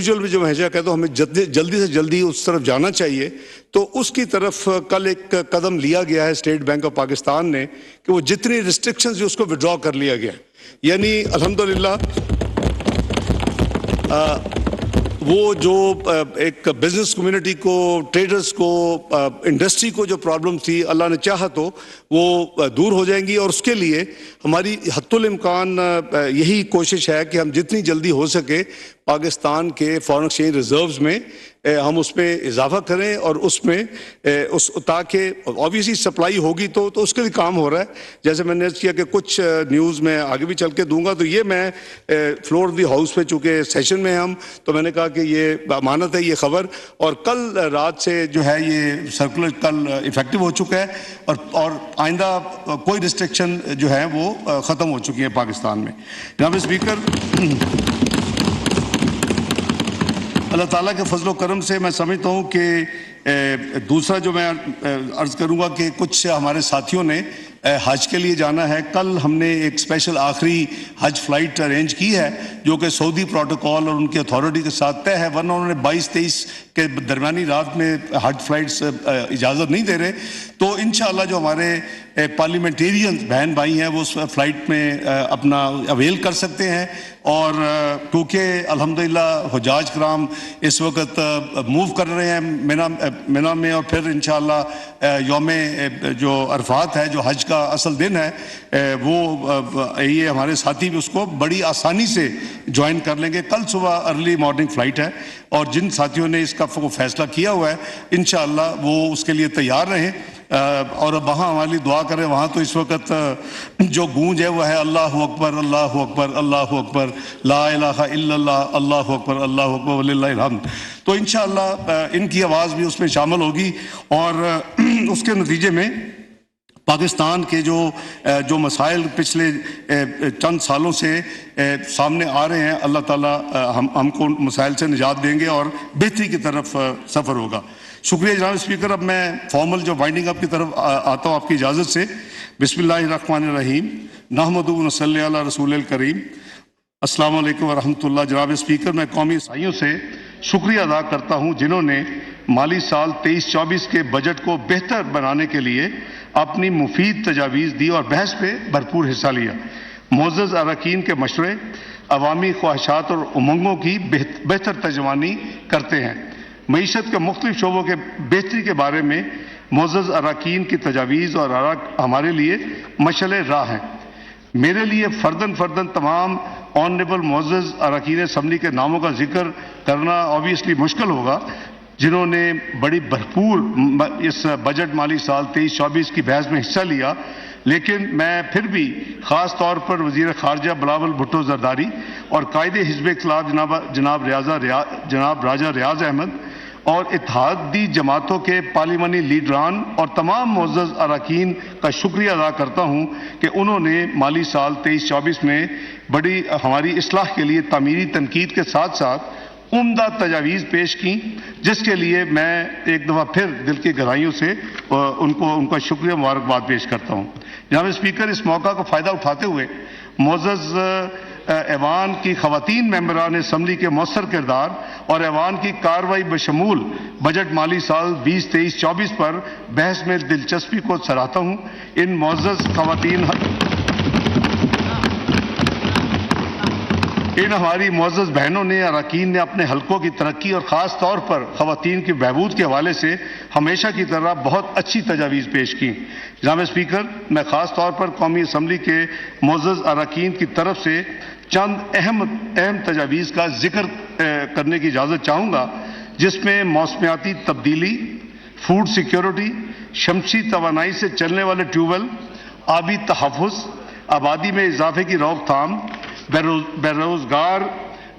Usual میں جو میں کہتا ہوں ہمیں جلدی سے جلدی اس طرف جانا چاہیے، تو اس کی طرف کل ایک قدم لیا گیا ہے اسٹیٹ بینک آف پاکستان نے کہ وہ جتنی ریسٹرکشنز اس کو وڈرا کر لیا گیا، یعنی الحمدللہ وہ جو ایک بزنس کمیونٹی کو، ٹریڈرز کو، انڈسٹری کو جو پرابلم تھی، اللہ نے چاہا تو وہ دور ہو جائیں گی، اور اس کے لیے ہماری حتی الامکان یہی کوشش ہے کہ ہم جتنی جلدی ہو سکے پاکستان کے فارن ایکسچینج ریزروز میں ہم اس میں اضافہ کریں، اور اس میں تاکہ آبویسلی سپلائی ہوگی تو اس کے لیے کام ہو رہا ہے۔ جیسے میں نے عرض کیا کہ کچھ نیوز میں آگے بھی چل کے دوں گا، تو یہ میں فلور دی ہاؤس پہ چونکہ سیشن میں ہم، تو میں نے کہا کہ یہ امانت ہے یہ خبر، اور کل رات سے جو ہے یہ سرکولر کل ایفیکٹو ہو چکا ہے، اور آئندہ کوئی ریسٹرکشن جو ہے وہ ختم ہو چکی ہے پاکستان میں۔ جناب اسپیکر، اللہ تعالیٰ کے فضل و کرم سے میں سمجھتا ہوں کہ دوسرا جو میں عرض کروں گا کہ کچھ ہمارے ساتھیوں نے حج کے لیے جانا ہے۔ کل ہم نے ایک اسپیشل آخری حج فلائٹ ارینج کی ہے جو کہ سعودی پروٹوکول اور ان کی اتھارٹی کے ساتھ طے ہے، ورنہ انہوں نے 22-23 کے درمیانی رات میں حج فلائٹس اجازت نہیں دے رہے، تو انشاءاللہ جو ہمارے پارلیمنٹیرین بہن بھائی ہیں وہ اس فلائٹ میں اپنا اویل کر سکتے ہیں، اور کیونکہ الحمدللہ حجاج کرام اس وقت موو کر رہے ہیں مینا میں، اور پھر انشاءاللہ یوم جو عرفات ہے جو حج کا اصل دن ہے وہ یہ ہمارے ساتھی بھی اس کو بڑی آسانی سے جوائن کر لیں گے۔ کل صبح ارلی مارننگ فلائٹ ہے، اور جن ساتھیوں نے اس کا فیصلہ کیا ہوا ہے انشاءاللہ وہ اس کے لیے تیار رہیں، اور وہاں ہماری دعا کریں۔ وہاں تو اس وقت جو گونج ہے وہ ہے اللہ اکبر اللہ اکبر اللہ اکبر لا الہ الا اللہ اللہ اکبر اللہ اکبر وللہ الحمد، تو انشاءاللہ ان کی آواز بھی اس میں شامل ہوگی، اور اس کے نتیجے میں پاکستان کے جو مسائل پچھلے چند سالوں سے سامنے آ رہے ہیں، اللہ تعالیٰ ہم کو مسائل سے نجات دیں گے اور بہتری کی طرف سفر ہوگا۔ شکریہ جناب اسپیکر۔ اب میں فارمل جو وائنڈنگ اپ کی طرف آتا ہوں آپ کی اجازت سے۔ بسم اللہ الرحمن الرحیم، نحمدہ و نصلی علی رسول الکریم۔ السلام علیکم ورحمۃ اللہ۔ جناب اسپیکر، میں قومی اسائیوں سے شکریہ ادا کرتا ہوں جنہوں نے مالی سال 23-24 کے بجٹ کو بہتر بنانے کے لیے اپنی مفید تجاویز دی اور بحث پہ بھرپور حصہ لیا۔ معزز اراکین کے مشورے عوامی خواہشات اور امنگوں کی بہتر ترجمانی کرتے ہیں۔ معیشت کے مختلف شعبوں کے بہتری کے بارے میں معزز اراکین کی تجاویز اور آراء ہمارے لیے مشعل راہ ہیں۔ میرے لیے فرداً تمام آنریبل معزز اراکین اسمبلی کے ناموں کا ذکر کرنا آبویسلی مشکل ہوگا جنہوں نے بڑی بھرپور اس بجٹ مالی سال 23-24 کی بحث میں حصہ لیا، لیکن میں پھر بھی خاص طور پر وزیر خارجہ بلاول بھٹو زرداری اور قائد حزب اختلاف جناب راجہ ریاض احمد اور اتحادی جماعتوں کے پارلیمانی لیڈران اور تمام معزز اراکین کا شکریہ ادا کرتا ہوں کہ انہوں نے مالی سال 23-24 میں بڑی ہماری اصلاح کے لیے تعمیری تنقید کے ساتھ ساتھ عمدہ تجاویز پیش کی، جس کے لیے میں ایک دفعہ پھر دل کی گہرائیوں سے ان کا شکریہ مبارکباد پیش کرتا ہوں۔ جناب اسپیکر، اس موقع کو فائدہ اٹھاتے ہوئے معزز ایوان کی خواتین ممبران اسمبلی کے مؤثر کردار اور ایوان کی کارروائی بشمول بجٹ مالی سال 2023-24 پر بحث میں دلچسپی کو سراہتا ہوں۔ ان معزز خواتین ہماری معزز بہنوں نے اراکین نے اپنے حلقوں کی ترقی اور خاص طور پر خواتین کے بہبود کے حوالے سے ہمیشہ کی طرح بہت اچھی تجاویز پیش کی۔ جناب اسپیکر، میں خاص طور پر قومی اسمبلی کے معزز اراکین کی طرف سے چند اہم تجاویز کا ذکر کرنے کی اجازت چاہوں گا، جس میں موسمیاتی تبدیلی، فوڈ سیکیورٹی، شمسی توانائی سے چلنے والے ٹیوب ویل، آبی تحفظ، آبادی میں اضافے کی روک تھام، بے روزگار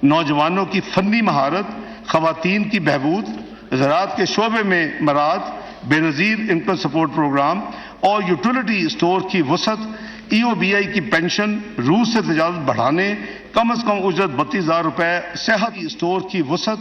نوجوانوں کی فنی مہارت، خواتین کی بہبود، زراعت کے شعبے میں مراعات، بے نظیر انکم سپورٹ پروگرام اور یوٹیلیٹی اسٹور کی وسعت، EOBI کی پینشن، روس سے تجارت بڑھانے، کم از کم اجرت 32,000 روپے، صحت اسٹور کی وسعت،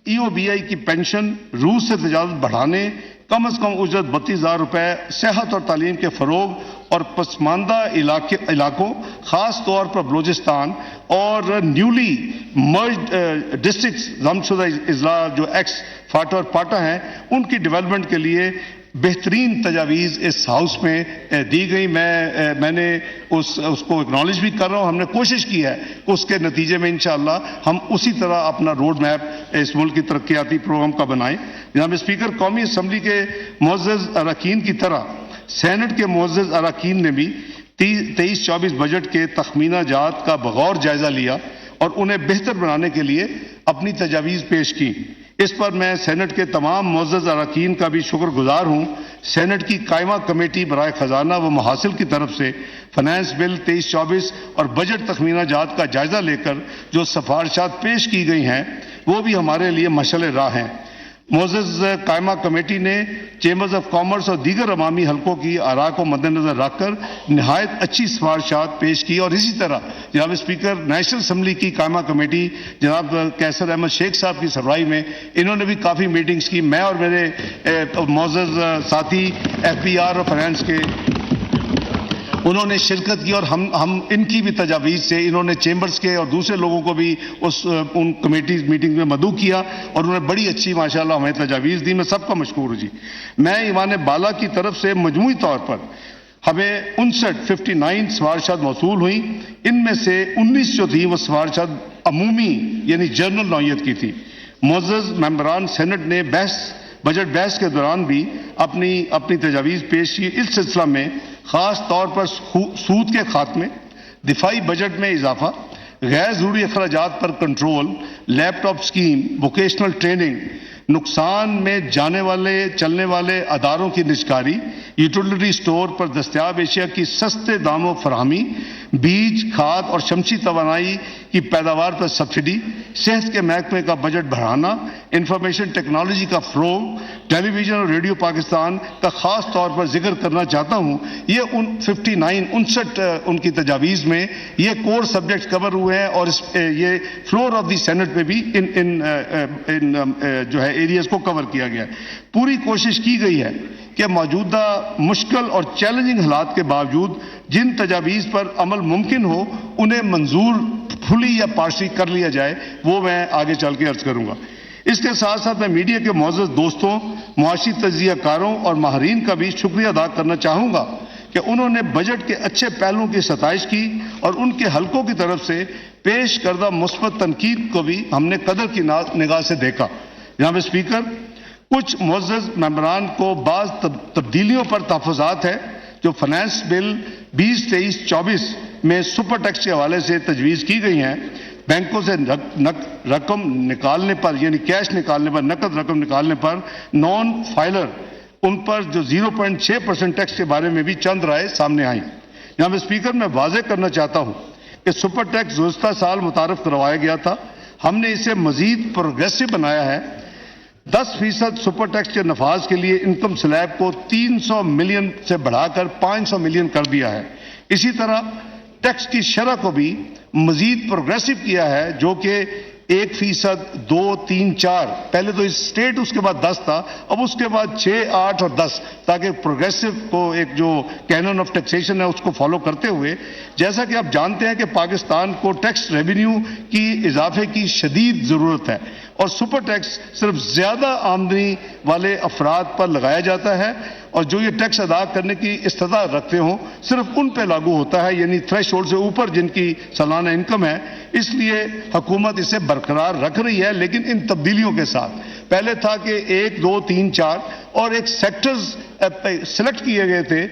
EOBI کی پینشن، روس سے تجارت بڑھانے، کم از کم اجرت 32,000 روپے، صحت اور تعلیم کے فروغ اور پسماندہ علاقوں خاص طور پر بلوچستان اور نیولی مرجڈ ڈسٹرکٹس ضم شدہ اضلاع جو ایکس فاٹا اور پاٹا ہیں ان کی ڈیولپمنٹ کے لیے بہترین تجاویز اس ہاؤس میں دی گئی. میں نے اس کو اکنالج بھی کر رہا ہوں. ہم نے کوشش کی ہے کہ اس کے نتیجے میں انشاءاللہ ہم اسی طرح اپنا روڈ میپ اس ملک کی ترقیاتی پروگرام کا بنائیں. جناب اسپیکر، قومی اسمبلی کے معزز اراکین کی طرح سینٹ کے معزز اراکین نے بھی 23-24 بجٹ کے تخمینہ جات کا بغور جائزہ لیا اور انہیں بہتر بنانے کے لیے اپنی تجاویز پیش کی. اس پر میں سینٹ کے تمام معزز اراکین کا بھی شکر گزار ہوں. سینٹ کی قائمہ کمیٹی برائے خزانہ و محاصل کی طرف سے فنانس بل 23-24 اور بجٹ تخمینہ جات کا جائزہ لے کر جو سفارشات پیش کی گئی ہیں وہ بھی ہمارے لیے مشعل راہ ہیں. معزز قائمہ کمیٹی نے چیمبرز آف کامرس اور دیگر عوامی حلقوں کی آراء کو مد نظر رکھ کر نہایت اچھی سفارشات پیش کی. اور اسی طرح جناب اسپیکر، نیشنل اسمبلی کی قائمہ کمیٹی جناب کیسر احمد شیخ صاحب کی سربراہی میں انہوں نے بھی کافی میٹنگز کی. میں اور میرے معزز ساتھی FBR اور فائنانس کے انہوں نے شرکت کی اور ہم ان کی بھی تجاویز سے انہوں نے چیمبرز کے اور دوسرے لوگوں کو بھی ان کمیٹیز میٹنگ میں مدعو کیا اور انہوں نے بڑی اچھی ماشاءاللہ ہمیں تجاویز دی. میں سب کا مشکور ہوں جی. میں ایوان بالا کی طرف سے مجموعی طور پر ہمیں 59 سفارشات موصول ہوئیں. ان میں سے 19 جو تھیں وہ سفارشات عمومی یعنی جنرل نوعیت کی تھی. معزز ممبران سینٹ نے بجٹ بحث کے دوران بھی اپنی تجاویز پیش کی. اس سلسلہ میں خاص طور پر سود کے خاتمے، دفاعی بجٹ میں اضافہ، غیر ضروری اخراجات پر کنٹرول، لیپ ٹاپ اسکیم، ووکیشنل ٹریننگ، نقصان میں چلنے والے اداروں کی نجکاری، یوٹیلیٹی اسٹور پر دستیاب اشیاء کی سستے داموں فراہمی، بیج، کھاد اور شمسی توانائی کی پیداوار پر سبسڈی، صحت کے محکمے کا بجٹ بڑھانا، انفارمیشن ٹیکنالوجی کا فروغ، ٹیلی ویژن اور ریڈیو پاکستان کا خاص طور پر ذکر کرنا چاہتا ہوں. یہ 59 ان کی تجاویز میں یہ کور سبجیکٹ کور ہوئے ہیں اور یہ فلور آف دی سینٹ پہ بھی ان جو ہے ایریاز کو کور کیا گیا ہے. پوری کوشش کی گئی ہے کہ موجودہ مشکل اور چیلنجنگ حالات کے باوجود جن تجاویز پر عمل ممکن ہو انہیں منظور پھلی یا پارشلی کر لیا جائے. وہ میں آگے چل کے عرض کروں گا. اس کے ساتھ ساتھ میں میڈیا کے معزز دوستوں، معاشی تجزیہ کاروں اور ماہرین کا بھی شکریہ ادا کرنا چاہوں گا کہ انہوں نے بجٹ کے اچھے پہلوؤں کی ستائش کی اور ان کے حلقوں کی طرف سے پیش کردہ مثبت تنقید کو بھی ہم نے قدر کی نگاہ سے دیکھا. جناب اسپیکر، کچھ معزز ممبران کو بعض تبدیلیوں پر تحفظات ہے جو فنانس بل 2023-24 میں سپر ٹیکس کے حوالے سے تجویز کی گئی ہیں. بینکوں سے رقم نکالنے پر یعنی کیش نکالنے پر، نقد رقم نکالنے پر نان فائلر ان پر جو 0.6% ٹیکس کے بارے میں بھی چند رائے سامنے آئیں. جناب اسپیکر، میں واضح کرنا چاہتا ہوں کہ سپر ٹیکس گزشتہ سال متعارف کروایا گیا تھا. ہم نے اسے مزید پروگریسو بنایا ہے. 10% سپر ٹیکس کے نفاذ کے لیے انکم سلیب کو 300 ملین سے بڑھا کر 500 ملین کر دیا ہے. اسی طرح ٹیکس کی شرح کو بھی مزید پروگریسو کیا ہے جو کہ 1%، 2، 3، 4، پہلے تو اسٹیٹ اس کے بعد 10 تھا، اب اس کے بعد 6، 8 اور 10، تاکہ پروگریسو کو ایک جو کینن آف ٹیکسیشن ہے اس کو فالو کرتے ہوئے. جیسا کہ آپ جانتے ہیں کہ پاکستان کو ٹیکس ریونیو کی اضافے کی شدید ضرورت ہے اور سپر ٹیکس صرف زیادہ آمدنی والے افراد پر لگایا جاتا ہے اور جو یہ ٹیکس ادا کرنے کی استطاعت رکھتے ہوں صرف ان پہ لاگو ہوتا ہے، یعنی تھریش ہولڈ سے اوپر جن کی سالانہ انکم ہے. اس لیے حکومت اسے برقرار رکھ رہی ہے لیکن ان تبدیلیوں کے ساتھ. پہلے تھا کہ 1، 2، 3، 4 اور ایک سیکٹرز سلیکٹ کیے گئے تھے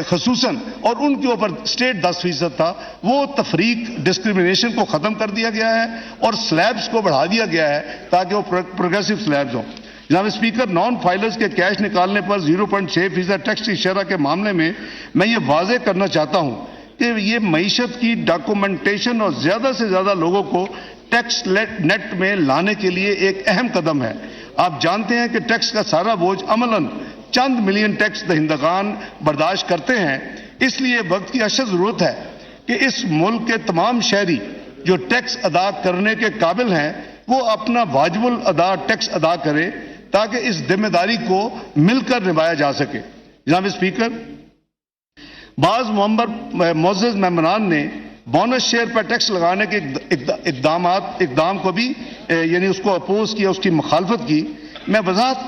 خصوصاً اور ان کے اوپر اسٹیٹ 10% تھا. وہ تفریق ڈسکریمنیشن کو ختم کر دیا گیا ہے اور سلیبز کو بڑھا دیا گیا ہے تاکہ وہ پروگریسو سلیبز ہوں. جناب اسپیکر، نان فائلرز کے کیش نکالنے پر 0.6% ٹیکس کی شرح کے معاملے میں میں یہ واضح کرنا چاہتا ہوں کہ یہ معیشت کی ڈاکومنٹیشن اور زیادہ سے زیادہ لوگوں کو ٹیکس نیٹ میں لانے کے لیے ایک اہم قدم ہے. آپ جانتے ہیں کہ ٹیکس کا سارا بوجھ عملاً چند ملین ٹیکس دہندگان برداشت کرتے ہیں. اس لیے وقت کی اشد ضرورت ہے کہ اس ملک کے تمام شہری جو ٹیکس ادا کرنے کے قابل ہیں وہ اپنا واجب الادا ٹیکس ادا کرے تاکہ اس ذمہ داری کو مل کر نبھایا جا سکے۔ جناب اسپیکر، بعض معزز ممبران نے بونس شیئر پر ٹیکس لگانے کے اقدام کو بھی یعنی اس کو اپوز کیا، اس کی مخالفت کی۔ میں وضاحت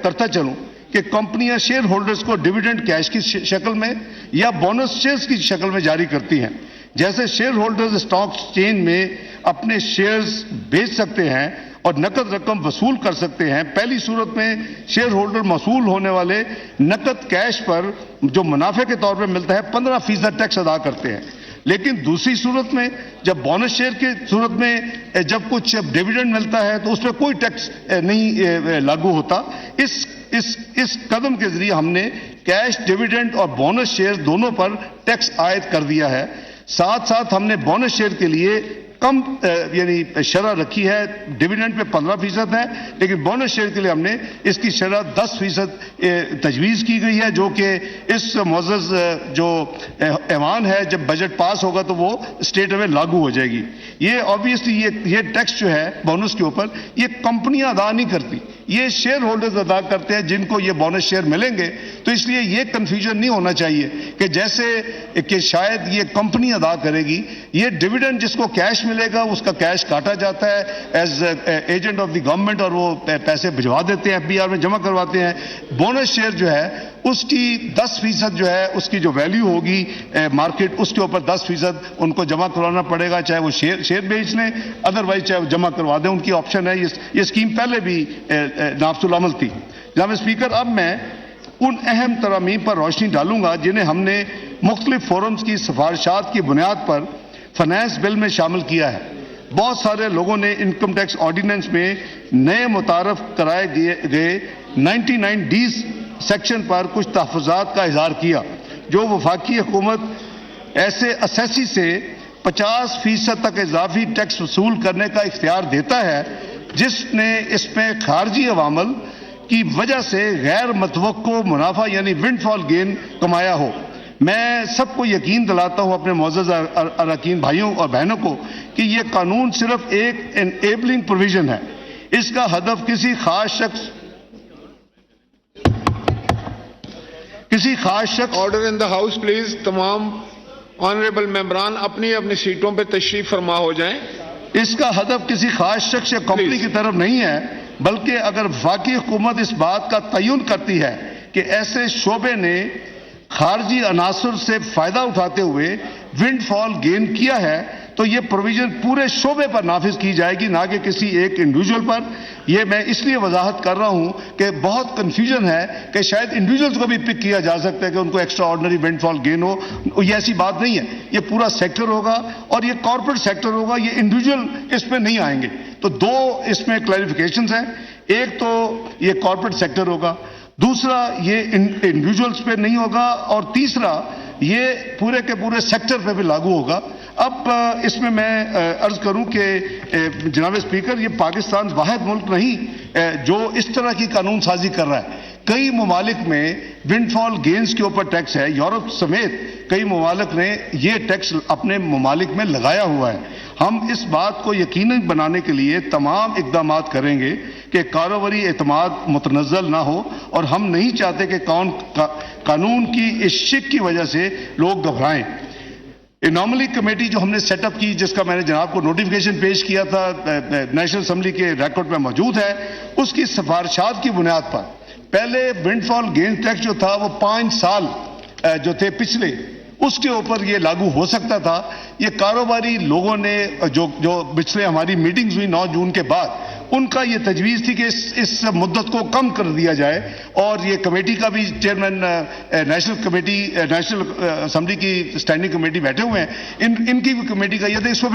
کرتا چلوں کہ کمپنیاں شیئر ہولڈرز کو ڈیویڈنڈ کیش کی شکل میں یا بونس شیئرز کی شکل میں جاری کرتی ہیں۔ جیسے شیئر ہولڈرز اسٹاک ایکسچینج میں اپنے شیئرز بیچ سکتے ہیں اور نقد رقم وصول کر سکتے ہیں۔ پہلی صورت میں شیئر ہولڈر موصول ہونے والے نقد کیش پر جو منافع کے طور پر ملتا ہے 15% ٹیکس ادا کرتے ہیں، لیکن دوسری صورت میں جب بونس شیئر کی صورت میں جب کچھ ڈیویڈنڈ ملتا ہے تو اس پہ کوئی ٹیکس نہیں لاگو ہوتا۔ اس قدم کے ذریعے ہم نے کیش ڈیویڈنڈ اور بونس شیئر دونوں پر ٹیکس عائد کر دیا ہے۔ ساتھ ساتھ ہم نے بونس شیئر کے لیے کم یعنی شرح رکھی ہے، ڈیویڈنڈ پہ 15% ہے، لیکن بونس شیئر کے لیے ہم نے اس کی شرح 10% تجویز کی گئی ہے، جو کہ اس معزز جو ایوان ہے جب بجٹ پاس ہوگا تو وہ اسٹیٹ میں لاگو ہو جائے گی۔ یہ آبویسلی یہ ٹیکس جو ہے بونس کے اوپر یہ کمپنیاں ادا نہیں کرتی، یہ شیئر ہولڈرز ادا کرتے ہیں جن کو یہ بونس شیئر ملیں گے۔ تو اس لیے یہ کنفیوژن نہیں ہونا چاہیے کہ جیسے کہ شاید یہ کمپنی ادا کرے گی، یہ ڈیویڈنڈ جس کو کیش ملے گا اس کا کیش کاٹا جاتا ہے as agent of the government اور وہ پیسے بھجوا دیتے ہیں، FBR میں جمع کرواتے ہیں۔ بونس شیئر جو ہے اس کی 10% جو ہے اس کی جو ویلیو ہوگی مارکیٹ اس کے اوپر 10% ان کو جمع کروانا پڑے گا، چاہے وہ شیئر بیچ لیں، ادروائز چاہے وہ جمع کروا دیں، ان کی آپشن ہے۔ یہ اسکیم پہلے بھی نافذ العمل تھی۔ جناب اسپیکر، اب میں ان اہم ترامیم پر روشنی ڈالوں گا جنہیں ہم نے مختلف فورمز کی سفارشات کی بنیاد پر فنانس بل میں شامل کیا ہے۔ بہت سارے لوگوں نے انکم ٹیکس آرڈیننس میں نئے متعارف کرائے گئے 99D سیکشن پر کچھ تحفظات کا اظہار کیا، جو وفاقی حکومت ایسے اسیسی سے 50% تک اضافی ٹیکس وصول کرنے کا اختیار دیتا ہے جس نے اس میں خارجی عوامل کی وجہ سے غیر متوقع منافع یعنی ونڈ فال گین کمایا ہو۔ میں سب کو یقین دلاتا ہوں اپنے معزز اراکین بھائیوں اور بہنوں کو کہ یہ قانون صرف ایک انیبلنگ پروویژن ہے۔ اس کا ہدف کسی خاص شخص order in the house please, تمام آنریبل ممبران اپنی اپنی سیٹوں پہ تشریف فرما ہو جائیں۔ اس کا ہدف کسی خاص شخص یا کمپنی کی طرف نہیں ہے، بلکہ اگر وفاقی حکومت اس بات کا تعین کرتی ہے کہ ایسے شعبے نے خارجی عناصر سے فائدہ اٹھاتے ہوئے ونڈ فال گین کیا ہے تو یہ پروویژن پورے شعبے پر نافذ کی جائے گی، نہ کہ کسی ایک انڈیویجول پر۔ یہ میں اس لیے وضاحت کر رہا ہوں کہ بہت کنفیوژن ہے کہ شاید انڈیویجولز کو بھی پک کیا جا سکتا ہے کہ ان کو ایکسٹرا آرڈنری ونڈ فال گین ہو، یہ ایسی بات نہیں ہے۔ یہ پورا سیکٹر ہوگا اور یہ کارپوریٹ سیکٹر ہوگا، یہ انڈیویجول اس پہ نہیں آئیں گے۔ تو دو اس میں کلیریفیکیشنز ہیں، ایک تو یہ کارپوریٹ سیکٹر ہوگا، دوسرا یہ انڈیویجولز پہ نہیں ہوگا، اور تیسرا یہ پورے کے پورے سیکٹر پہ بھی لاگو ہوگا۔ اب اس میں عرض کروں کہ جناب اسپیکر، یہ پاکستان واحد ملک نہیں جو اس طرح کی قانون سازی کر رہا ہے۔ کئی ممالک میں ونڈ فال گینز کے اوپر ٹیکس ہے، یورپ سمیت کئی ممالک نے یہ ٹیکس اپنے ممالک میں لگایا ہوا ہے۔ ہم اس بات کو یقینی بنانے کے لیے تمام اقدامات کریں گے کہ کاروباری اعتماد متنزل نہ ہو، اور ہم نہیں چاہتے کہ قانون کی اس شک کی وجہ سے لوگ گھبرائیں۔ اناملی کمیٹی جو ہم نے سیٹ اپ کی، جس کا میں نے جناب کو نوٹیفیکیشن پیش کیا تھا، نیشنل اسمبلی کے ریکارڈ میں موجود ہے، اس کی سفارشات کی بنیاد پر پہلے ونڈ فال گین ٹیکس جو تھا وہ 5 سال جو تھے پچھلے، اس کے اوپر یہ لاگو ہو سکتا تھا۔ یہ کاروباری لوگوں نے جو پچھلے ہماری میٹنگز ہوئی 9 جون کے بعد، ان کا یہ تجویز تھی کہ اس مدت کو کم کر دیا جائے، اور یہ کمیٹی کا بھی چیئرمین نیشنل اسمبلی کی اسٹینڈنگ کمیٹی بیٹھے ہوئے ہیں، ان کی بھی کمیٹی کا یہ تھا اس کو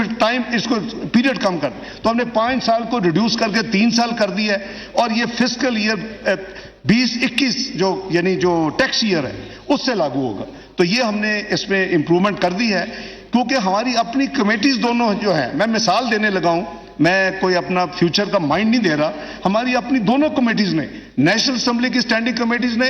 اس کو پیریڈ کم کر، تو ہم نے 5 سال کو ریڈیوس کر کے 3 سال کر دیا ہے، اور یہ فسکل ایئر 2021 یعنی جو ٹیکس ایئر ہے اس سے لاگو ہوگا۔ تو یہ ہم نے اس میں امپرومنٹ کر دی ہے، کیونکہ ہماری اپنی کمیٹیز دونوں جو ہیں، میں مثال دینے لگا ہوں، میں کوئی اپنا فیوچر کا مائنڈ نہیں دے رہا، ہماری اپنی دونوں کمیٹیز نے، نیشنل اسمبلی کی اسٹینڈنگ کمیٹیز نے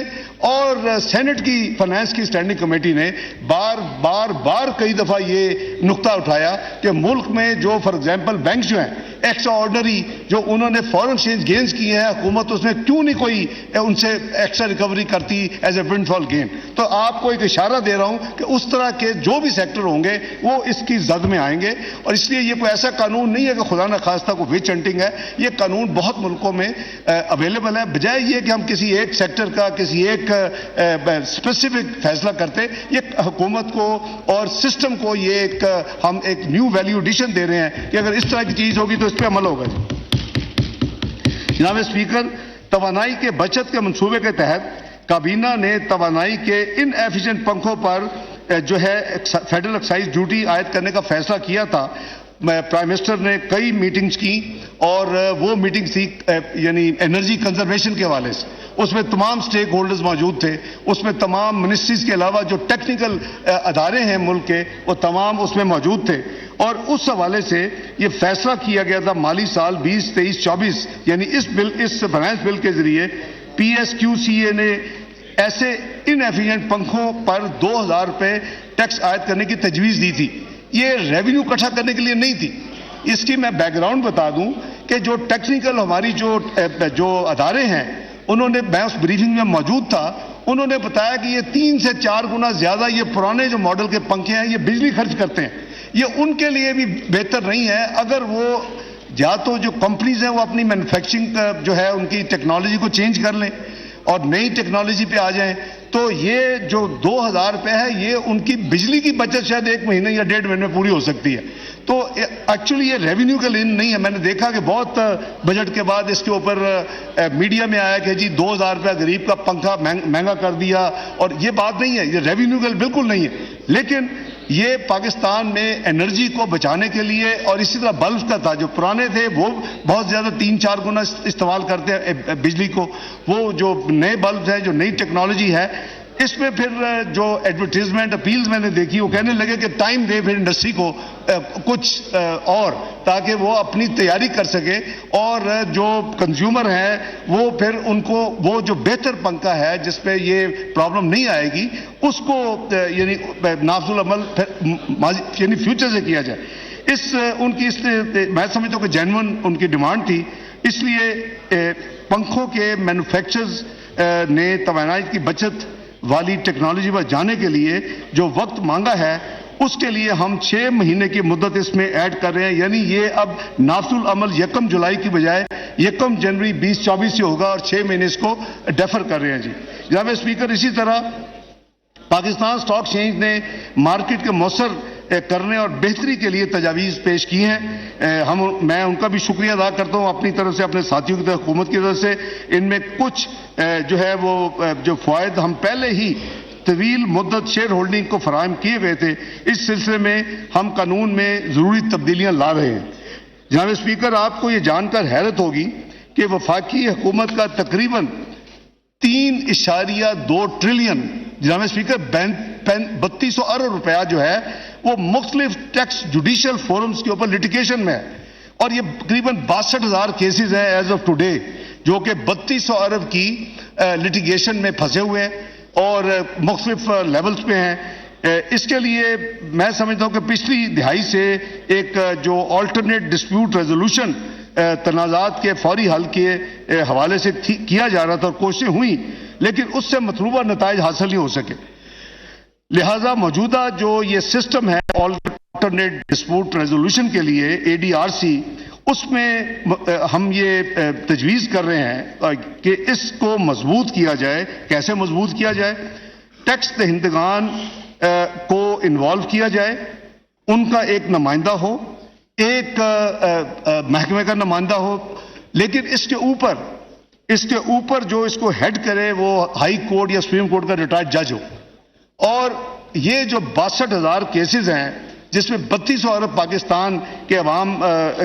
اور سینٹ کی فنانس کی اسٹینڈنگ کمیٹی نے بار کئی دفعہ یہ نقطہ اٹھایا کہ ملک میں جو فار ایگزامپل بینکس جو ہیں ایکسٹرا آرڈنری جو انہوں نے فورن ایکسچینج گینز کیے ہیں حکومت اس میں کیوں نہیں کوئی ان سے ایکسٹرا ریکوری کرتی as a windfall gain. تو آپ کو ایک اشارہ دے رہا ہوں کہ اس طرح کے جو بھی سیکٹر ہوں گے وہ اس کی زد میں آئیں گے. اور اس لیے یہ کوئی ایسا قانون نہیں ہے کہ خدا نہ خواستہ کو وچ ہنٹنگ ہے. یہ قانون بہت ملکوں میں اویلیبل ہے. بجائے یہ کہ ہم کسی ایک سیکٹر کا کسی ایک اسپیسیفک فیصلہ کرتے, یہ حکومت کو اور سسٹم کو یہ ایک ہم ایک نیو ویلیو ایڈیشن دے رہے ہیں کہ اگر اس طرح کی چیز ہوگی تو اس پہ عمل ہوگا. جناب اسپیکر, توانائی کے بچت کے منصوبے کے تحت کابینہ نے توانائی کے ان ایفیشینٹ پنکھوں پر جو ہے فیڈرل ایکسائز ڈیوٹی عائد کرنے کا فیصلہ کیا تھا. پرائم منسٹر نے کئی میٹنگز کی اور وہ میٹنگ تھی یعنی انرجی کنزرویشن کے حوالے سے. اس میں تمام سٹیک ہولڈرز موجود تھے, اس میں تمام منسٹریز کے علاوہ جو ٹیکنیکل ادارے ہیں ملک کے وہ تمام اس میں موجود تھے. اور اس حوالے سے یہ فیصلہ کیا گیا تھا مالی سال 2023-24 یعنی اس فائنانس بل کے ذریعے پی ایس کیو سی اے نے ایسے ان ایفیشینٹ پنکھوں پر 2000 روپے ٹیکس عائد کرنے کی تجویز دی تھی. یہ ریونیو اکٹھا کرنے کے لیے نہیں تھی. اس کی میں بیک گراؤنڈ بتا دوں کہ جو ٹیکنیکل ہماری جو ادارے ہیں انہوں نے, میں اس بریفنگ میں موجود تھا, انہوں نے بتایا کہ یہ 3 سے 4 گنا زیادہ یہ پرانے جو ماڈل کے پنکھے ہیں یہ بجلی خرچ کرتے ہیں. یہ ان کے لیے بھی بہتر نہیں ہے اگر وہ یا تو جو کمپنیز ہیں وہ اپنی مینوفیکچرنگ جو ہے ان کی ٹیکنالوجی کو چینج کر لیں اور نئی ٹیکنالوجی پہ آ جائیں. تو یہ جو 2000 روپے ہے یہ ان کی بجلی کی بچت شاید 1 مہینے یا 1.5 مہینے میں پوری ہو سکتی ہے. تو ایکچولی یہ ریونیو کا لین نہیں ہے. میں نے دیکھا کہ بہت بجٹ کے بعد اس کے اوپر میڈیا میں آیا کہ جی 2000 روپے غریب کا پنکھا مہنگا کر دیا, اور یہ بات نہیں ہے, یہ ریونیو کا بالکل نہیں ہے. لیکن یہ پاکستان میں انرجی کو بچانے کے لیے, اور اسی طرح بلب کا تھا جو پرانے تھے وہ بہت زیادہ 3-4 گنا استعمال کرتے ہیں بجلی کو. وہ جو نئے بلب ہیں جو نئی ٹیکنالوجی ہے اس میں پھر جو ایڈورٹیزمنٹ اپیلز میں نے دیکھی وہ کہنے لگے کہ ٹائم دے پھر انڈسٹری کو کچھ اور, تاکہ وہ اپنی تیاری کر سکے اور جو کنزیومر ہیں وہ پھر ان کو وہ جو بہتر پنکھا ہے جس پہ یہ پرابلم نہیں آئے گی اس کو یعنی نافذ العمل یعنی فیوچر سے کیا جائے. ان کی میں سمجھتا ہوں کہ جینون ان کی ڈیمانڈ تھی. اس لیے پنکھوں کے مینوفیکچرز نے توانائی کی بچت والی ٹیکنالوجی پر جانے کے لیے جو وقت مانگا ہے اس کے لیے ہم 6 مہینے کی مدت اس میں ایڈ کر رہے ہیں. یعنی یہ اب نافذ العمل 1 جولائی کی بجائے 1 جنوری 2024 سے ہوگا اور 6 مہینے اس کو ڈیفر کر رہے ہیں. جی جناب اسپیکر, اسی طرح پاکستان اسٹاک ایکسچینج نے مارکیٹ کے مؤثر کرنے اور بہتری کے لیے تجاویز پیش کی ہیں. میں ان کا بھی شکریہ ادا کرتا ہوں اپنی طرف سے, اپنے ساتھیوں کی طرف, حکومت کی طرف سے. ان میں کچھ جو ہے وہ جو فوائد ہم پہلے ہی طویل مدت شیئر ہولڈنگ کو فراہم کیے گئے تھے, اس سلسلے میں ہم قانون میں ضروری تبدیلیاں لا رہے ہیں. جناب اسپیکر, آپ کو یہ جان کر حیرت ہوگی کہ وفاقی حکومت کا تقریباً 3.2 ٹریلین جناب اسپیکر 3200 ارب روپیہ جو ہے وہ مختلف ٹیکس جوڈیشل فورمز کے اوپر لٹیگیشن میں ہے, اور یہ تقریباً 62,000 کیسز ہیں ایز آف ٹوڈے جو کہ 3200 ارب کی لٹیگیشن میں پھنسے ہوئے ہیں اور مختلف لیولز پہ ہیں. اس کے لیے میں سمجھتا ہوں کہ پچھلی دہائی سے ایک جو آلٹرنیٹ ڈسپیوٹ ریزولوشن تنازعات کے فوری حل کے حوالے سے کیا جا رہا تھا اور کوششیں ہوئیں, لیکن اس سے مطلوبہ نتائج حاصل نہیں ہو سکے. لہذا موجودہ جو یہ سسٹم ہے آلٹرنیٹ ڈسپیوٹ ریزولوشن کے لیے ADRC, اس میں ہم یہ تجویز کر رہے ہیں کہ اس کو مضبوط کیا جائے. کیسے مضبوط کیا جائے؟ ٹیکس دہندگان کو انوالو کیا جائے, ان کا ایک نمائندہ ہو, ایک محکمے کا نمائندہ ہو, لیکن اس کے اوپر جو اس کو ہیڈ کرے وہ ہائی کورٹ یا سپریم کورٹ کا ریٹائرڈ جج ہو. اور یہ جو 62,000 کیسز ہیں جس میں 3200 ارب پاکستان کے عوام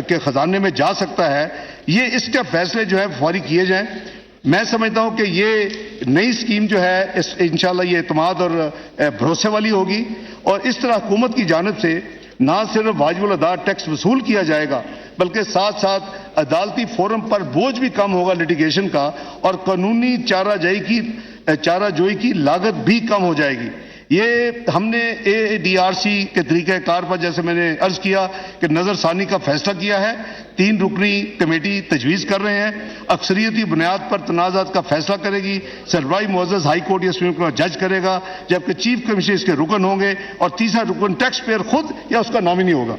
کے خزانے میں جا سکتا ہے, یہ اس کے فیصلے جو ہے فوری کیے جائیں. میں سمجھتا ہوں کہ یہ نئی سکیم جو ہے انشاءاللہ یہ اعتماد اور بھروسے والی ہوگی, اور اس طرح حکومت کی جانب سے نہ صرف واجب الادا ٹیکس وصول کیا جائے گا بلکہ ساتھ ساتھ عدالتی فورم پر بوجھ بھی کم ہوگا لٹیگیشن کا, اور قانونی چارہ جوئی کی لاگت بھی کم ہو جائے گی. یہ ہم نے ADRC کے طریقہ کار پر جیسے میں نے عرض کیا کہ نظر ثانی کا فیصلہ کیا ہے. 3 رکنی کمیٹی تجویز کر رہے ہیں. اکثریتی بنیاد پر تنازعات کا فیصلہ کرے گی. سربراہی معزز ہائی کورٹ یا سپریم کورٹ جج کرے گا، جبکہ چیف کمشنر اس کے رکن ہوں گے، اور تیسرا رکن ٹیکس پیئر خود یا اس کا نامنی ہوگا.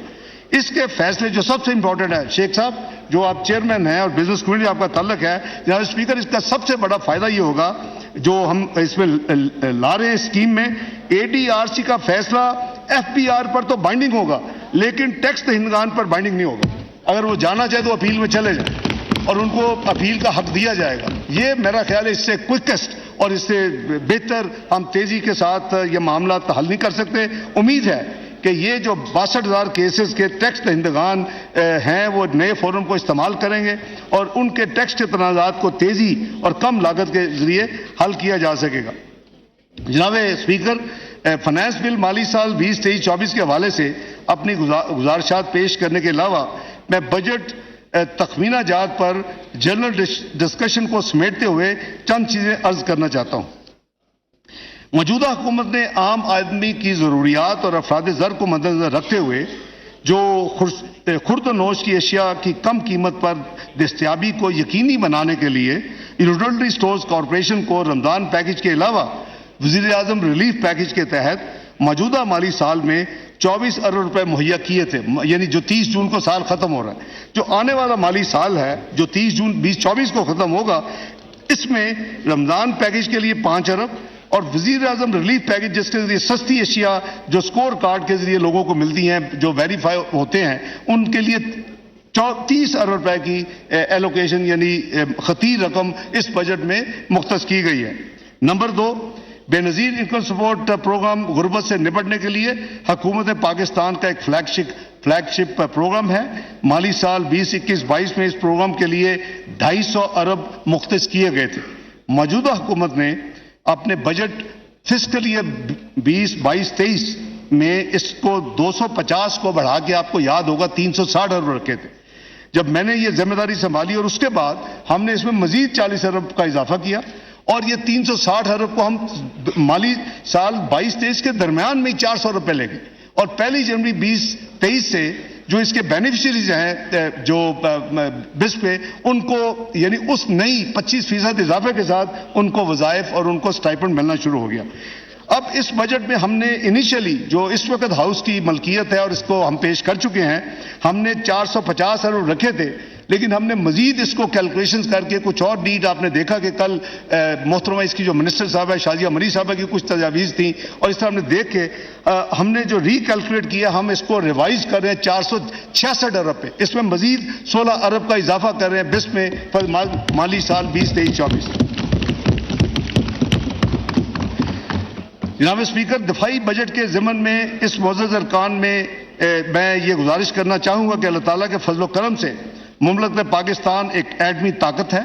اس کے فیصلے جو سب سے امپورٹنٹ ہے، شیخ صاحب جو آپ چیئرمین ہیں اور بزنس کمیونٹی آپ کا تعلق ہے، جناب اسپیکر، اس کا سب سے بڑا فائدہ یہ ہوگا جو ہم اس میں لا رہے ہیں اسکیم میں، ADRC کا فیصلہ FPR پر تو بائنڈنگ ہوگا لیکن ٹیکس دہندگان پر بائنڈنگ نہیں ہوگا. اگر وہ جانا چاہے تو اپیل میں چلے جائیں اور ان کو اپیل کا حق دیا جائے گا. یہ میرا خیال ہے اس سے کوئکسٹ اور اس سے بہتر ہم تیزی کے ساتھ یہ معاملات حل نہیں کر سکتے. امید ہے کہ یہ جو 62,000 کیسز کے ٹیکس دہندگان ہیں وہ نئے فورم کو استعمال کریں گے اور ان کے ٹیکس کے تنازعات کو تیزی اور کم لاگت کے ذریعے حل کیا جا سکے گا. جناب اسپیکر، فنانس بل مالی سال 2023-24 کے حوالے سے اپنی گزارشات پیش کرنے کے علاوہ میں بجٹ تخمینہ جات پر جنرل ڈسکشن کو سمیٹتے ہوئے چند چیزیں عرض کرنا چاہتا ہوں. موجودہ حکومت نے عام آدمی کی ضروریات اور افراد زر کو مدنظر رکھتے ہوئے جو خرد و نوش کی اشیاء کی کم قیمت پر دستیابی کو یقینی بنانے کے لیے یوٹیلٹی سٹورز کارپوریشن کو رمضان پیکج کے علاوہ وزیر اعظم ریلیف پیکج کے تحت موجودہ مالی سال میں 24 ارب روپے مہیا کیے تھے، یعنی جو 30 جون کو سال ختم ہو رہا ہے. جو آنے والا مالی سال ہے جو 30 جون 2024 کو ختم ہوگا، اس میں رمضان پیکج کے لیے 5 ارب اور وزیر اعظم ریلیف پیکج جس کے ذریعے سستی اشیاء جو سکور کارڈ کے ذریعے لوگوں کو ملتی ہیں جو ویریفائی ہوتے ہیں ان کے لیے 30 ارب روپے کی ایلوکیشن یعنی خطیر رقم اس بجٹ میں مختص کی گئی ہے. نمبر 2، بے نظیر انکم سپورٹ پروگرام غربت سے نپٹنے کے لیے حکومت پاکستان کا ایک فلیگ شپ پروگرام ہے. مالی سال 2021-22 میں اس پروگرام کے لیے 250 ارب مختص کیے گئے تھے. موجودہ حکومت نے اپنے بجٹ فسکل ایئر 2022-23 میں اس کو 250 کو بڑھا کے آپ کو یاد ہوگا 360 ارب رکھے تھے. جب میں نے یہ ذمہ داری سنبھالی اور اس کے بعد ہم نے اس میں مزید 40 ارب کا اضافہ کیا اور یہ 360 ارب کو ہم مالی سال 22-23 کے درمیان میں 400 روپے لے گئے اور 1 جنوری 2023 سے جو اس کے بینیفیشریز ہیں جو بس پہ ان کو یعنی اس نئی 25% اضافے کے ساتھ ان کو وظائف اور ان کو سٹائپنڈ ملنا شروع ہو گیا. اب اس بجٹ میں ہم نے انیشلی جو اس وقت ہاؤس کی ملکیت ہے اور اس کو ہم پیش کر چکے ہیں، ہم نے 450 ارب رکھے تھے لیکن ہم نے مزید اس کو کیلکولیشنز کر کے کچھ اور ڈیٹ آپ نے دیکھا کہ کل محترمہ اس کی جو منسٹر صاحب ہے شازیہ مری صاحبہ کی کچھ تجاویز تھیں اور اس طرح ہم نے دیکھ کے ہم نے جو ری کیلکولیٹ کیا ہم اس کو ریوائز کر رہے ہیں 466 ارب پہ. اس میں مزید 16 ارب کا اضافہ کر رہے ہیں بس میں مالی سال 2023-24. جناب اسپیکر، دفاعی بجٹ کے ضمن میں اس معزز ارکان میں میں یہ گزارش کرنا چاہوں گا کہ اللہ تعالیٰ کے فضل و کرم سے مملکت پاکستان ایک ایٹمی طاقت ہے.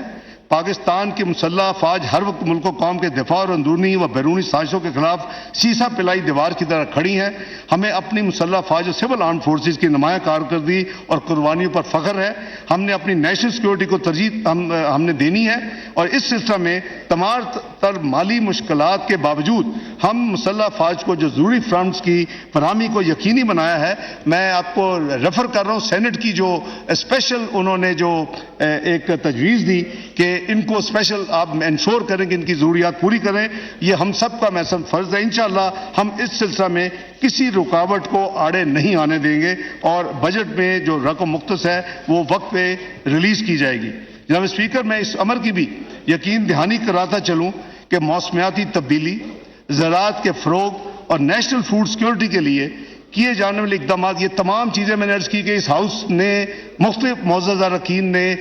پاکستان کی مسلح افواج ہر وقت ملک و قوم کے دفاع اور اندرونی و بیرونی سازشوں کے خلاف سیسا پلائی دیوار کی طرح کھڑی ہیں. ہمیں اپنی مسلح افواج اور سول آرم فورسز کی نمایاں کارکردگی اور قربانیوں پر فخر ہے. ہم نے اپنی نیشنل سیکورٹی کو ترجیح ہم نے دینی ہے اور اس سلسلہ میں تمام تر مالی مشکلات کے باوجود ہم مسلح افواج کو جو ضروری فنڈز کی فراہمی کو یقینی بنایا ہے. میں آپ کو ریفر کر رہا ہوں سینٹ کی جو اسپیشل انہوں نے جو ایک تجویز دی کہ ان کو اسپیشل آپ انشور کریں کہ ان کی ضروریات پوری کریں. یہ ہم سب کا محسن فرض ہے. انشاءاللہ ہم اس سلسلہ میں کسی رکاوٹ کو آڑے نہیں آنے دیں گے اور بجٹ میں جو رقم مختص ہے وہ وقت پہ ریلیز کی جائے گی. جناب اسپیکر، میں اس امر کی بھی یقین دہانی کراتا چلوں کہ موسمیاتی تبدیلی، زراعت کے فروغ اور نیشنل فوڈ سیکورٹی کے لیے کیے جانے والے اقدامات، یہ تمام چیزیں میں نے عرض کی کہ اس ہاؤس نے مختلف معزز اراکین نے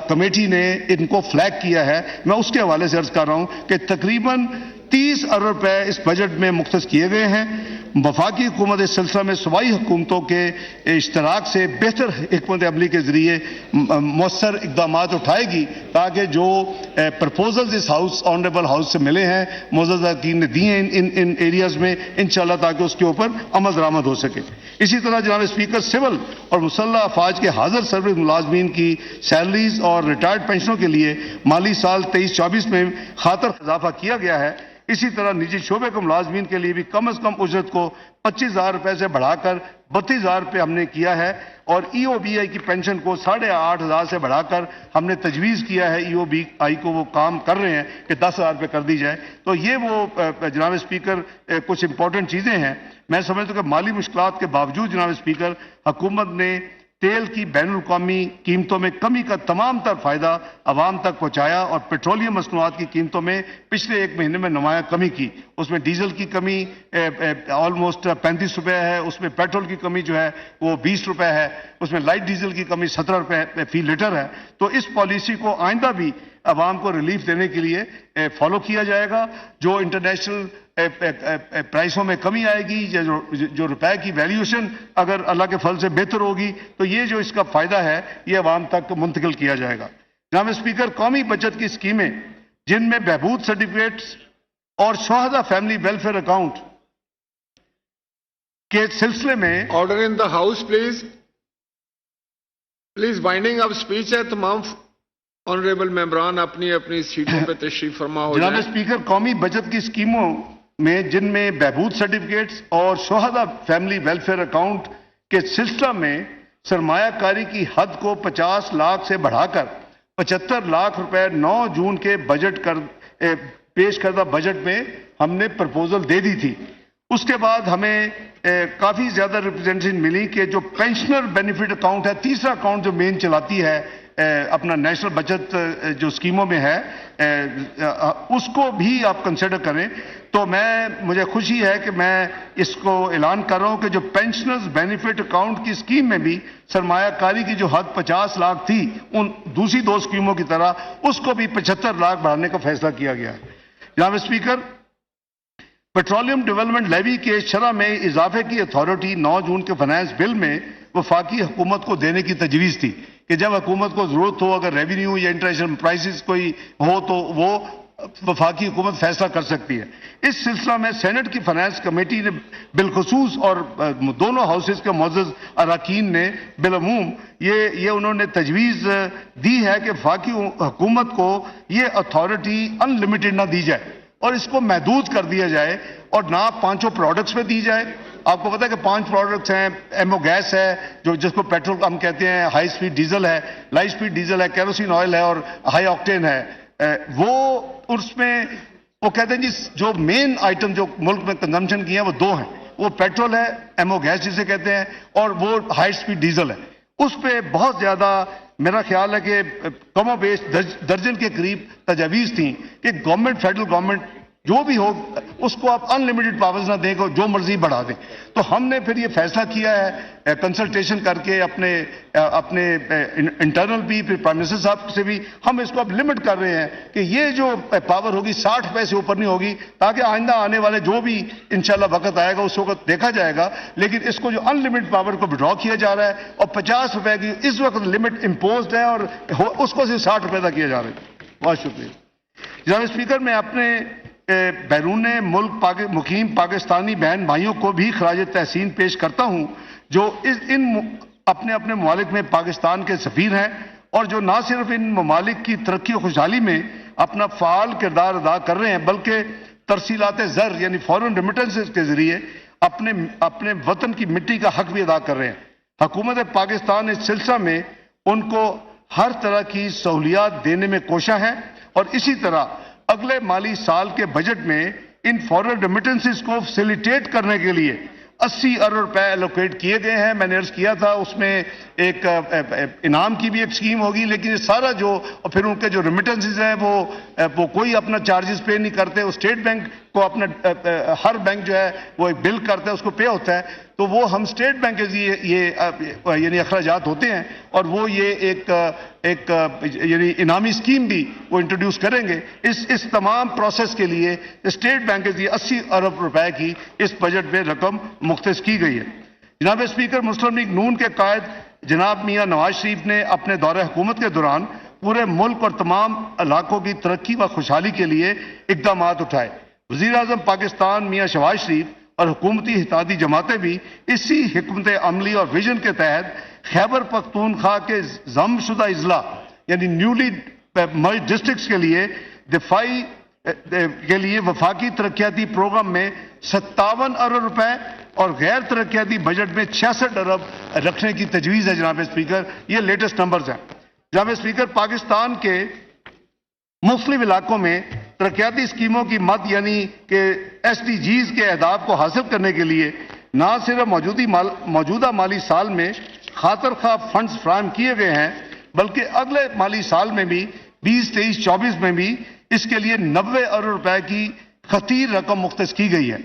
کمیٹی نے ان کو فلیگ کیا ہے. میں اس کے حوالے سے عرض کر رہا ہوں کہ تقریباً 30 ارب روپے اس بجٹ میں مختص کیے گئے ہیں. وفاقی حکومت اس سلسلہ میں صوبائی حکومتوں کے اشتراک سے بہتر حکمت عملی کے ذریعے مؤثر اقدامات اٹھائے گی تاکہ جو پرپوزلز اس ہاؤس آنریبل ہاؤس سے ملے ہیں معزز اراکین نے دیے ہیں ان ایریاز میں انشاءاللہ تاکہ اس کے اوپر عمل درآمد ہو سکے. اسی طرح جناب اسپیکر، سول اور مسلح افواج کے حاضر سروس ملازمین کی سیلریز اور ریٹائرڈ پینشنوں کے لیے مالی سال 23-24 میں خاطر اضافہ کیا گیا ہے. اسی طرح نجی شعبے کے ملازمین کے لیے بھی کم از کم اجرت کو 25,000 روپے سے بڑھا کر 32,000 روپے ہم نے کیا ہے، اور ای او بی آئی کی پینشن کو 8,500 سے بڑھا کر ہم نے تجویز کیا ہے، ای او بی آئی کو وہ کام کر رہے ہیں کہ 10,000 روپے کر دی جائے۔ تو یہ وہ جناب اسپیکر کچھ امپورٹنٹ چیزیں ہیں۔ میں سمجھتا ہوں کہ مالی مشکلات کے باوجود جناب اسپیکر حکومت نے تیل کی بین الاقوامی قیمتوں میں کمی کا تمام تر فائدہ عوام تک پہنچایا، اور پیٹرولیم مصنوعات کی قیمتوں میں پچھلے ایک مہینے میں نمایاں کمی کی۔ اس میں ڈیزل کی کمی آلموسٹ 35 روپے ہے، اس میں پیٹرول کی کمی جو ہے وہ 20 روپے ہے، اس میں لائٹ ڈیزل کی کمی 17 روپے فی لیٹر ہے۔ تو اس پالیسی کو آئندہ بھی عوام کو ریلیف دینے کے لیے فالو کیا جائے گا۔ جو انٹرنیشنل پرائسوں میں کمی آئے گی، جو روپے کی ویلیوشن اگر اللہ کے فضل سے بہتر ہوگی، تو یہ جو اس کا فائدہ ہے یہ عوام تک منتقل کیا جائے گا۔ جناب اسپیکر، قومی بچت کی اسکیمیں جن میں بہبود سرٹیفکیٹس اور شہداء فیملی ویلفیئر اکاؤنٹ کے سلسلے میں order in the house please winding up speech ہے۔ تمام آنریبل ممبران اپنی اپنی سیٹوں پہ تشریف فرما ہو جناب جائیں۔ اسپیکر، قومی بچت کی اسکیموں میں جن میں بہبود سرٹیفکیٹس اور شہداء فیملی ویلفیئر اکاؤنٹ کے سلسلہ میں سرمایہ کاری کی حد کو 50 لاکھ سے بڑھا کر 75 لاکھ روپے 9 جون کے پیش کردہ بجٹ میں ہم نے پرپوزل دے دی تھی۔ اس کے بعد ہمیں کافی زیادہ ریپرزینٹیشن ملی کہ جو پینشنر بینیفٹ اکاؤنٹ ہے، تیسرا اکاؤنٹ جو مین چلاتی ہے اپنا نیشنل بچت جو اسکیموں میں ہے، اس کو بھی آپ کنسیڈر کریں۔ تو مجھے خوشی ہے کہ میں اس کو اعلان کر رہا ہوں کہ جو پینشنرز بینیفٹ اکاؤنٹ کی اسکیم میں بھی سرمایہ کاری کی جو حد 50 لاکھ تھی ان دوسری دو اسکیموں کی طرح، اس کو بھی 75 لاکھ بڑھانے کا فیصلہ کیا گیا ہے۔ جناب اسپیکر، پیٹرولیم ڈیولپمنٹ لیوی کے شرح میں اضافے کی اتھارٹی 9 جون کے فائنانس بل میں وفاقی حکومت کو دینے کی تجویز تھی کہ جب حکومت کو ضرورت ہو، اگر ریونیو یا انٹرنیشنل پرائسز کوئی ہو تو وہ وفاقی حکومت فیصلہ کر سکتی ہے۔ اس سلسلہ میں سینٹ کی فائنانس کمیٹی نے بالخصوص اور دونوں ہاؤسز کے معزز اراکین نے بالعموم یہ انہوں نے تجویز دی ہے کہ وفاقی حکومت کو یہ اتھارٹی ان لمیٹڈ نہ دی جائے اور اس کو محدود کر دیا جائے، اور نہ 5 پروڈکٹس پہ دی جائے۔ آپ کو پتا ہے کہ 5 پروڈکٹس ہیں، ایمو گیس ہے جس کو پیٹرول ہم کہتے ہیں، ہائی سپیڈ ڈیزل ہے، لائٹ سپیڈ ڈیزل ہے، کیروسین آئل ہے، اور ہائی آکٹین ہے۔ وہ اس میں وہ کہتے ہیں جی جو مین آئٹم جو ملک میں کنزمپشن کی ہیں وہ 2 ہیں، وہ پیٹرول ہے، ایمو گیس جسے کہتے ہیں، اور وہ ہائی سپیڈ ڈیزل ہے۔ اس پہ بہت زیادہ میرا خیال ہے کہ کم و بیش درجن کے قریب تجاویز تھیں کہ گورنمنٹ، فیڈرل گورنمنٹ جو بھی ہو اس کو آپ ان لمیٹڈ پاورز نہ دیں کہ جو مرضی بڑھا دیں۔ تو ہم نے پھر یہ فیصلہ کیا ہے کنسلٹیشن کر کے اپنے انٹرنل بھی، پھر پرائم منسٹر صاحب سے بھی ہم اس کو اب لمٹ کر رہے ہیں کہ یہ جو پاور ہوگی 60 روپے سے اوپر نہیں ہوگی، تاکہ آئندہ آنے والے جو بھی انشاءاللہ وقت آئے گا اس وقت دیکھا جائے گا۔ لیکن اس کو جو ان لمیٹڈ پاور کو وڈرا کیا جا رہا ہے، اور 50 روپے کی اس وقت لمٹ امپوزڈ ہے، اور اس کو صرف 60 روپے تک کیا جا رہا ہے۔ بہت شکریہ جناب اسپیکر۔ میں اپنے بیرون ملک مقیم پاکستانی بہن بھائیوں کو بھی خراج تحسین پیش کرتا ہوں جو اپنے ممالک میں پاکستان کے سفیر ہیں، اور جو نہ صرف ان ممالک کی ترقی و خوشحالی میں اپنا فعال کردار ادا کر رہے ہیں بلکہ ترسیلات زر یعنی فورن ریمیٹنسز کے ذریعے اپنے وطن کی مٹی کا حق بھی ادا کر رہے ہیں۔ حکومت پاکستان اس سلسلہ میں ان کو ہر طرح کی سہولیات دینے میں کوشاں ہے، اور اسی طرح اگلے مالی سال کے بجٹ میں ان فورن ریمیٹنسز کو فیسیلیٹیٹ کرنے کے لیے 80 ارب روپے الوکیٹ کیے گئے ہیں۔ میں نے عرض کیا تھا اس میں ایک انعام کی بھی ایک اسکیم ہوگی، لیکن یہ سارا جو اور پھر ان کے جو ریمیٹنسز ہیں وہ کوئی اپنا چارجز پے نہیں کرتے، وہ اسٹیٹ بینک کو اپنا ہر بینک جو ہے وہ ایک بل کرتا ہے، اس کو پے ہوتا ہے، تو وہ ہم اسٹیٹ بینک کے یہ یعنی اخراجات ہوتے ہیں، اور وہ یہ ایک یعنی انعامی اسکیم بھی وہ انٹروڈیوس کریں گے۔ اس تمام پروسیس کے لیے اسٹیٹ بینک کے لیے 80 ارب روپے کی اس بجٹ میں رقم مختص کی گئی ہے۔ جناب اسپیکر، مسلم لیگ نون کے قائد جناب میاں نواز شریف نے اپنے دورہ حکومت کے دوران پورے ملک اور تمام علاقوں کی ترقی و خوشحالی کے لیے اقدامات اٹھائے۔ وزیر اعظم پاکستان میاں شہباز شریف اور حکومتی اتحادی جماعتیں بھی اسی حکمت عملی اور ویژن کے تحت خیبر پختونخوا کے ضم شدہ اضلاع یعنی نیولی مرجڈ ڈسٹرکٹس کے لیے دفاعی کے لیے وفاقی ترقیاتی پروگرام میں 57 ارب روپے اور غیر ترقیاتی بجٹ میں 66 ارب رکھنے کی تجویز ہے جناب اسپیکر. یہ لیٹسٹ نمبرز ہیں. جناب اسپیکر، پاکستان کے مختلف علاقوں میں ترقیاتی اسکیموں کی مد یعنی کہ SDGs کے اہداف کو حاصل کرنے کے لیے نہ صرف موجودہ مالی سال میں خاطر خواہ فنڈز فراہم کیے گئے ہیں بلکہ اگلے مالی سال میں بھی 2023-24 میں بھی اس کے لیے 90 ارب روپے کی خطیر رقم مختص کی گئی ہے.